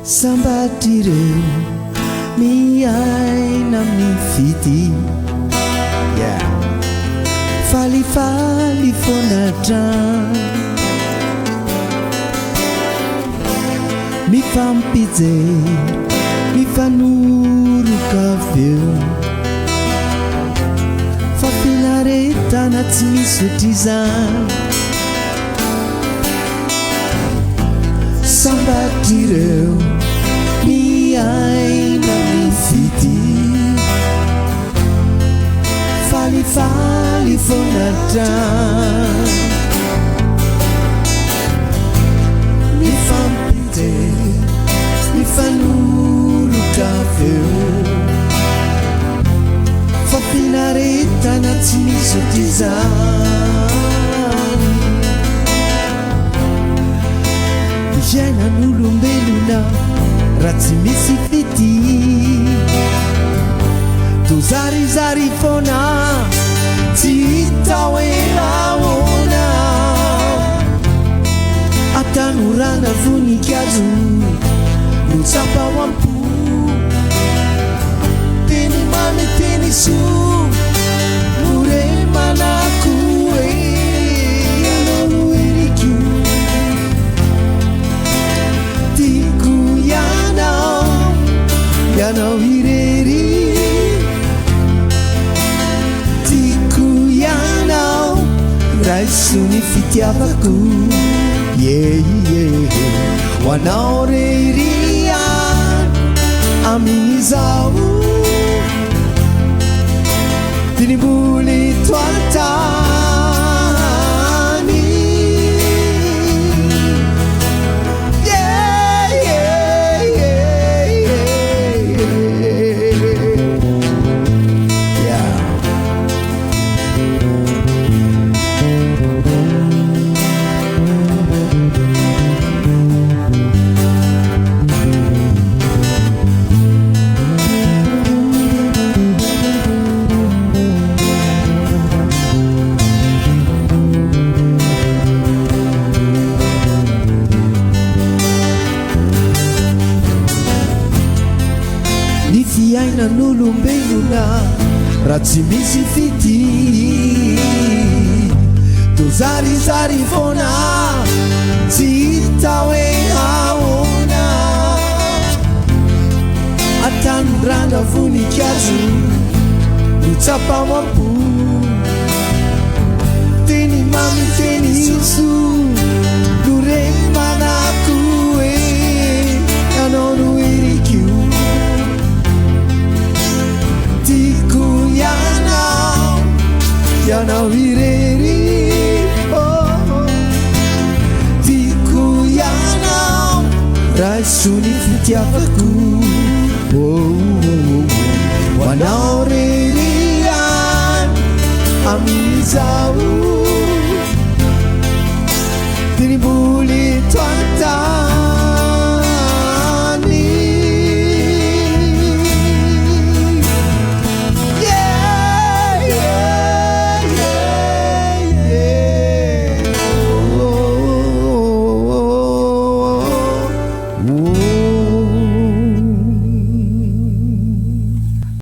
Somebody me I nam ni fiti yeah fali fonatra mi fampije mi fanuruka feo fa finaretana tsy misy ohatrizany Somebody me I nam fiti fali fonatra mi fampite mi fanuruka feo fa finaretana tsy misy ohatrizany Fiainan'olombelona raha tsy misy fity tozarizary foana tsy hita hoe ahoana atanorana voninkazo no tsapa ao ampo teny mamy teny soa more manako hoe ianao no eriko tiako ianao irery tiako ianao raisony fitiavako ho anao reria amin'izao tinimboly toantany Fiainan'olombelona raha tsy misy fity tozarizary foana tsy hita hoe ahoana atanorana voninkazo no tsapa ao ampo teny mamy teny soa no reny manako hoe ianao no eriko ianao irery tiako ianao raisony fitiavako ho anao rery amin'izao